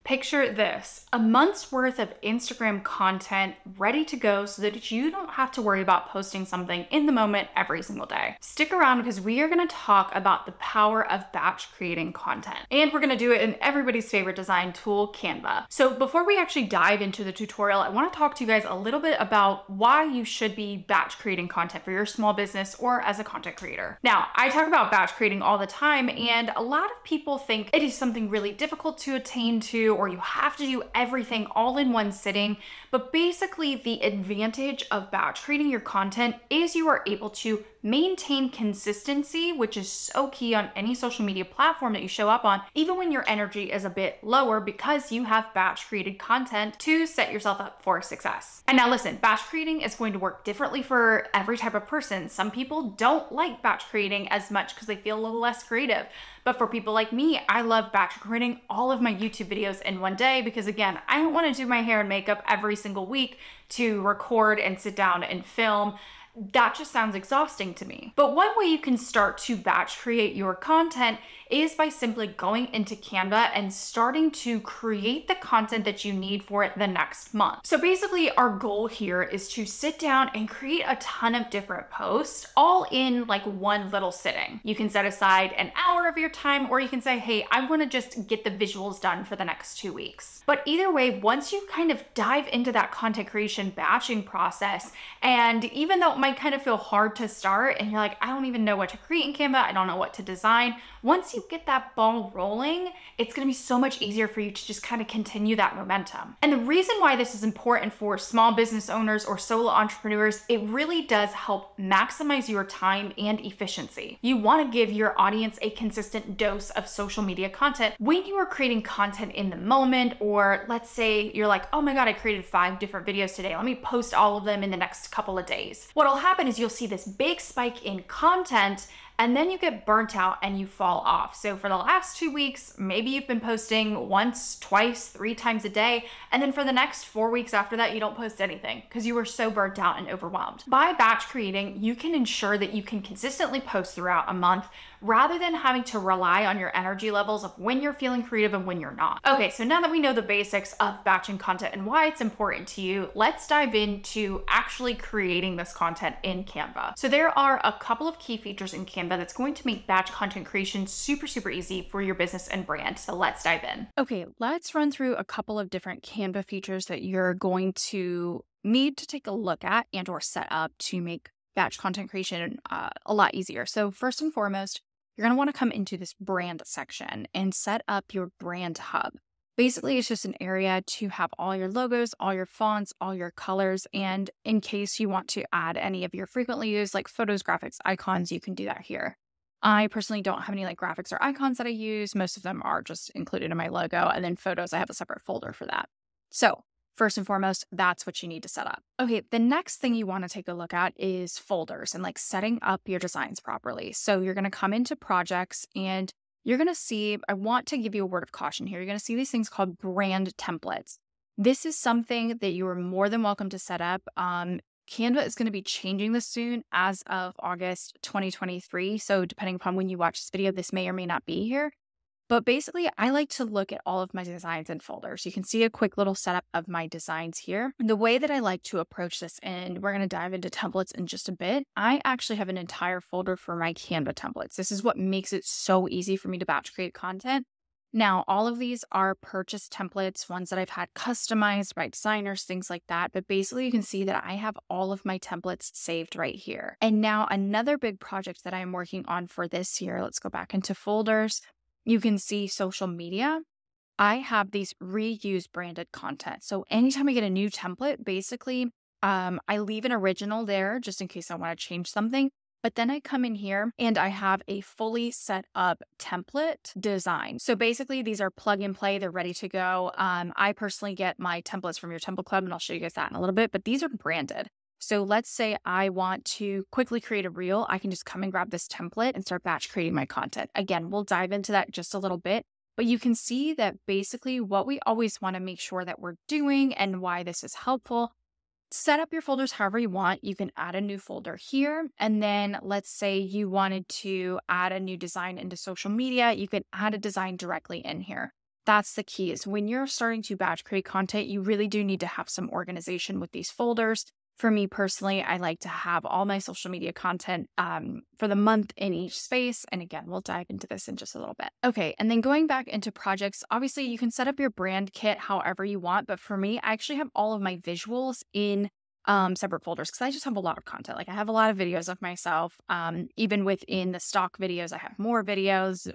Picture this, a month's worth of Instagram content ready to go so that you don't have to worry about posting something in the moment every single day. Stick around because we are going to talk about the power of batch creating content. And we're going to do it in everybody's favorite design tool, Canva. So before we actually dive into the tutorial, I want to talk to you guys a little bit about why you should be batch creating content for your small business or as a content creator. Now, I talk about batch creating all the time, and a lot of people think it is something really difficult to attain to, or you have to do everything all in one sitting. But basically, the advantage of batch creating your content is you are able to maintain consistency, which is so key on any social media platform that you show up on, even when your energy is a bit lower, because you have batch created content to set yourself up for success. And now listen, batch creating is going to work differently for every type of person. Some people don't like batch creating as much because they feel a little less creative. But for people like me, I love batch creating all of my YouTube videos in one day because, again, I don't want to do my hair and makeup every single week to record and sit down and film. That just sounds exhausting to me. But one way you can start to batch create your content is by simply going into Canva and starting to create the content that you need for it the next month. So basically, our goal here is to sit down and create a ton of different posts all in like one little sitting. You can set aside an hour of your time, or you can say, hey, I want to just get the visuals done for the next 2 weeks. But either way, once you kind of dive into that content creation batching process, and even though it might kind of feel hard to start and you're like, I don't even know what to create in Canva, I don't know what to design, once you get that ball rolling, it's going to be so much easier for you to just kind of continue that momentum. And the reason why this is important for small business owners or solo entrepreneurs, it really does help maximize your time and efficiency. You want to give your audience a consistent dose of social media content when you are creating content in the moment, or let's say you're like, oh my God, I created 5 different videos today. Let me post all of them in the next couple of days. What'll happen is you'll see this big spike in content, and then you get burnt out and you fall off. So for the last 2 weeks, maybe you've been posting once, twice, 3 times a day. And then for the next 4 weeks after that, you don't post anything because you were so burnt out and overwhelmed. By batch creating, you can ensure that you can consistently post throughout a month rather than having to rely on your energy levels of when you're feeling creative and when you're not. Okay, so now that we know the basics of batching content and why it's important to you, let's dive into actually creating this content in Canva. So there are a couple of key features in Canva that's going to make batch content creation super, super easy for your business and brand. So let's dive in. Okay, let's run through a couple of different Canva features that you're going to need to take a look at and or set up to make batch content creation a lot easier. So first and foremost, you're going to want to come into this brand section and set up your brand hub. Basically, it's just an area to have all your logos, all your fonts, all your colors, and in case you want to add any of your frequently used like photos, graphics, icons, you can do that here. I personally don't have any like graphics or icons that I use. Most of them are just included in my logo, and then photos, I have a separate folder for that. So first and foremost, that's what you need to set up. Okay, the next thing you want to take a look at is folders and like setting up your designs properly. So you're going to come into projects and you're going to see, I want to give you a word of caution here. You're going to see these things called brand templates. This is something that you are more than welcome to set up. Canva is going to be changing this soon as of August 2023. So depending upon when you watch this video, this may or may not be here. But basically, I like to look at all of my designs in folders. You can see a quick little setup of my designs here. The way that I like to approach this, and we're going to dive into templates in just a bit, I actually have an entire folder for my Canva templates. This is what makes it so easy for me to batch create content. Now, all of these are purchased templates, ones that I've had customized by designers, things like that. But basically, you can see that I have all of my templates saved right here. And now another big project that I'm working on for this year, let's go back into folders. You can see social media. I have these reused branded content. So anytime I get a new template, basically, I leave an original there just in case I want to change something. But then I come in here and I have a fully set up template design. So basically these are plug and play. They're ready to go. I personally get my templates from your template club, and I'll show you guys that in a little bit, but these are branded. So let's say I want to quickly create a reel. I can just come and grab this template and start batch creating my content. Again, we'll dive into that just a little bit, but you can see that basically what we always want to make sure that we're doing and why this is helpful. Set up your folders however you want. You can add a new folder here. And then let's say you wanted to add a new design into social media. You can add a design directly in here. that's the key, is when you're starting to batch create content, you really do need to have some organization with these folders. For me personally, I like to have all my social media content for the month in each space. And again, we'll dive into this in just a little bit. Okay, and then going back into projects, obviously you can set up your brand kit however you want. But for me, I actually have all of my visuals in separate folders because I just have a lot of content. Like I have a lot of videos of myself. Even within the stock videos, I have more videos.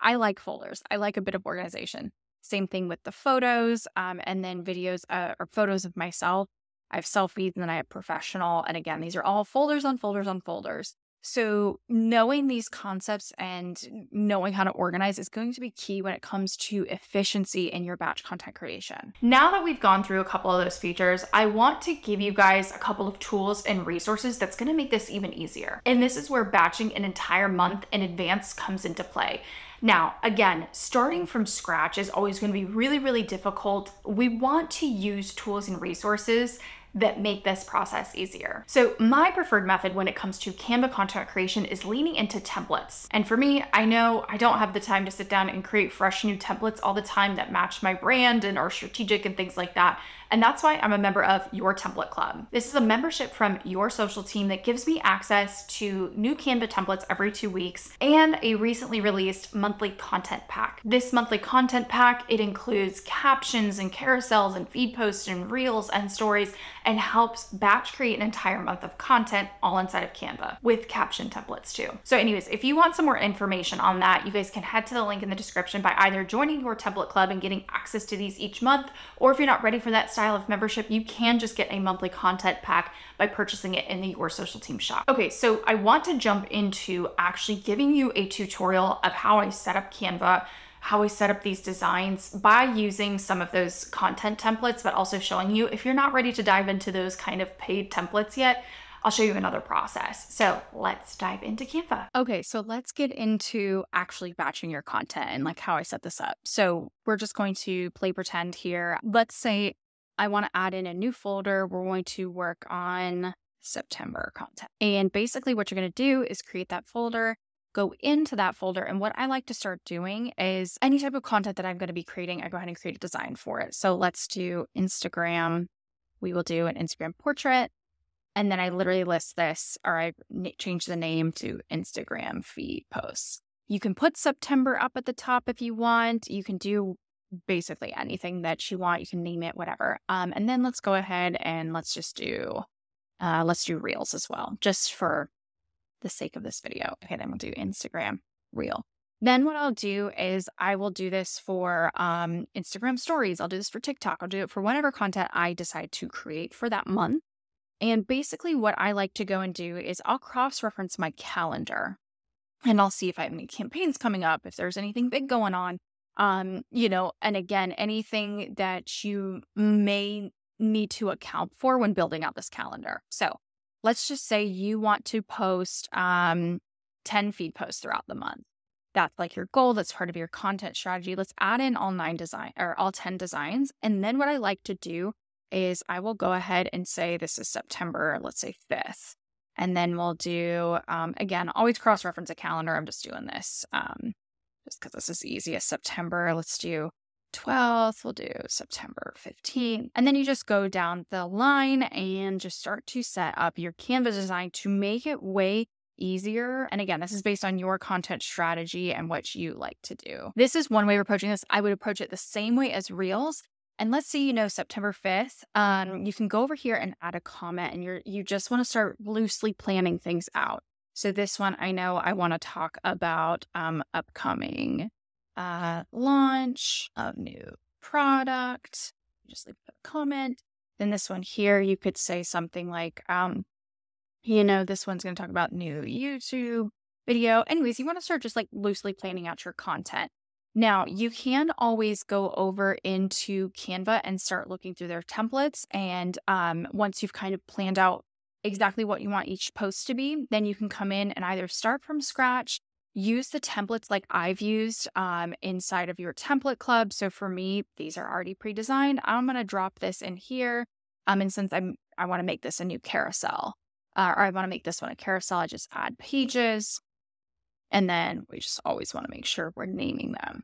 I like folders. I like a bit of organization. Same thing with the photos, and then videos or photos of myself. I have selfies and then I have professional. And again, these are all folders on folders on folders. So knowing these concepts and knowing how to organize is going to be key when it comes to efficiency in your batch content creation. Now that we've gone through a couple of those features, I want to give you guys a couple of tools and resources that's going to make this even easier. And this is where batching an entire month in advance comes into play. Now, again, starting from scratch is always going to be really, really difficult. We want to use tools and resources that make this process easier. So my preferred method when it comes to Canva content creation is leaning into templates. And for me, I know I don't have the time to sit down and create fresh new templates all the time that match my brand and are strategic and things like that. And that's why I'm a member of Your Template Club. This is a membership from your social team that gives me access to new Canva templates every 2 weeks and a recently released monthly content pack. This monthly content pack, it includes captions and carousels and feed posts and reels and stories, and helps batch create an entire month of content all inside of Canva with caption templates too. So anyways, if you want some more information on that, you guys can head to the link in the description by either joining Your Template Club and getting access to these each month, or if you're not ready for that style of membership, you can just get a monthly content pack by purchasing it in the Your Social Team shop. Okay, so I want to jump into actually giving you a tutorial of how I set up Canva, how I set up these designs by using some of those content templates, but also showing you if you're not ready to dive into those kind of paid templates yet, I'll show you another process. So let's dive into Canva. Okay, so let's get into actually batching your content and like how I set this up. So we're just going to play pretend here. Let's say I want to add in a new folder. We're going to work on September content. And basically what you're going to do is create that folder, go into that folder. And what I like to start doing is any type of content that I'm going to be creating, I go ahead and create a design for it. So let's do Instagram. We will do an Instagram portrait. And then I literally list this, or I change the name to Instagram feed posts. You can put September up at the top if you want. You can do basically anything that you want. You can name it, whatever. And then let's go ahead and let's do reels as well, just for the sake of this video. Okay, then we'll do Instagram reel. Then what I'll do is I will do this for Instagram stories. I'll do this for TikTok. I'll do it for whatever content I decide to create for that month. And basically what I like to go and do is I'll cross-reference my calendar and I'll see if I have any campaigns coming up, if there's anything big going on, and again, anything that you may need to account for when building out this calendar. So let's just say you want to post 10 feed posts throughout the month. That's like your goal. That's part of your content strategy. Let's add in all 10 designs. And then what I like to do is I will go ahead and say this is September, let's say 5th. And then we'll do, again, always cross-reference a calendar. I'm just doing this just because this is easiest. September, let's do 12th. We'll do September 15th. And then you just go down the line and just start to set up your Canva design to make it way easier. And again, this is based on your content strategy and what you like to do. This is one way of approaching this. I would approach it the same way as Reels. And let's say, September 5th, you can go over here and add a comment and you just want to start loosely planning things out. So this one, I know I want to talk about upcoming launch of new product. Just leave a comment. Then this one here, you could say something like, this one's going to talk about new YouTube video. Anyways, you want to start just like loosely planning out your content. Now, you can always go over into Canva and start looking through their templates. And once you've kind of planned out exactly what you want each post to be, then you can come in and either start from scratch, use the templates like I've used inside of your template club. So for me, these are already pre-designed. I'm going to drop this in here. And since I want to make this a new carousel, or I want to make this one a carousel, I just add pages. And then we just always want to make sure we're naming them.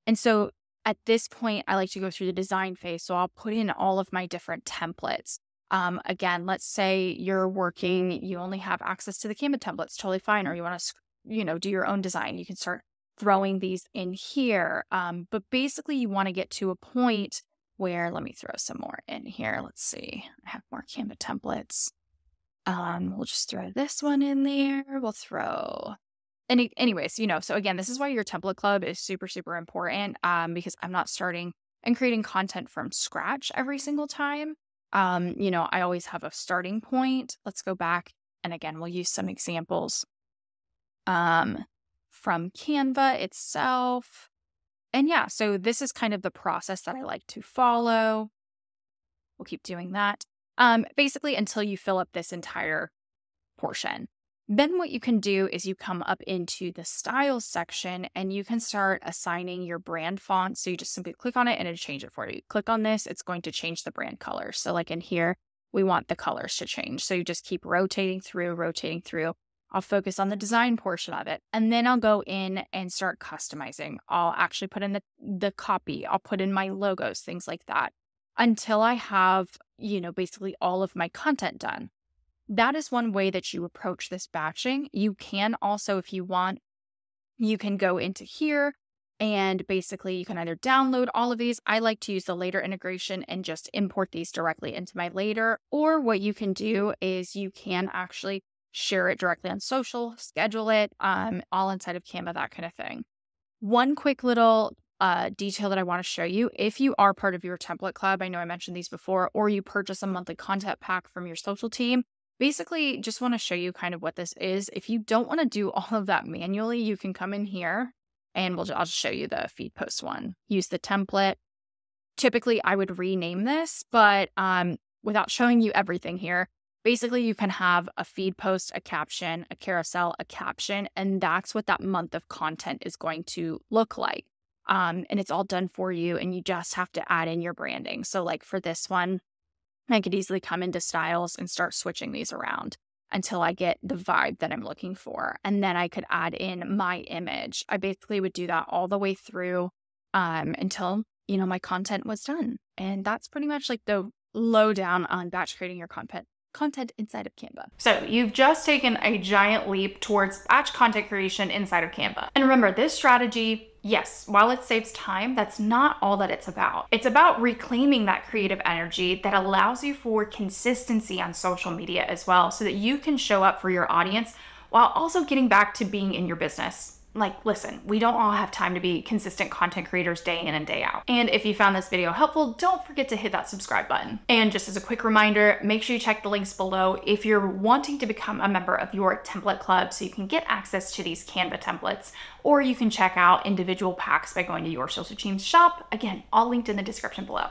And so at this point, I like to go through the design phase. So I'll put in all of my different templates. Again, let's say you're working, you only have access to the Canva templates, totally fine. Or you want to, do your own design. You can start throwing these in here. But basically you want to get to a point where, let me throw some more in here. Let's see. I have more Canva templates. We'll just throw this one in there. We'll throw anyways, so again, this is why your template club is super, super important. Because I'm not starting and creating content from scratch every single time. I always have a starting point. Let's go back. And again, we'll use some examples from Canva itself. And yeah, so this is kind of the process that I like to follow. We'll keep doing that. Basically until you fill up this entire portion. Then what you can do is you come up into the styles section and you can start assigning your brand font. So you just simply click on it and it'll change it for you. Click on this, it's going to change the brand color. So like in here, we want the colors to change. So you just keep rotating through. I'll focus on the design portion of it. And then I'll go in and start customizing. I'll actually put in the copy. I'll put in my logos, things like that, until I have, basically all of my content done. That is one way that you approach this batching. You can also, if you want, you can go into here and basically you can either download all of these. I like to use the later integration and just import these directly into my later. Or what you can do is you can actually share it directly on social, schedule it, all inside of Canva, that kind of thing. One quick little detail that I want to show you, if you are part of your template club, I know I mentioned these before, or you purchase a monthly content pack from your social team, basically just want to show you kind of what this is. If you don't want to do all of that manually, you can come in here and I'll just show you the feed post one. Use the template. Typically I would rename this, but without showing you everything here, basically you can have a feed post, a caption, a carousel, a caption, and that's what that month of content is going to look like. And it's all done for you and you just have to add in your branding. So like for this one, I could easily come into styles and start switching these around until I get the vibe that I'm looking for. And then I could add in my image. I basically would do that all the way through until, my content was done. And that's pretty much like the lowdown on batch creating your content inside of Canva. So you've just taken a giant leap towards batch content creation inside of Canva. And remember, this strategy, yes, while it saves time, that's not all that it's about. It's about reclaiming that creative energy that allows you for consistency on social media as well, so that you can show up for your audience while also getting back to being in your business. Like, listen, we don't all have time to be consistent content creators day in and day out. And if you found this video helpful, don't forget to hit that subscribe button. And just as a quick reminder, make sure you check the links below if you're wanting to become a member of your template club so you can get access to these Canva templates, or you can check out individual packs by going to your social team's shop. Again, all linked in the description below.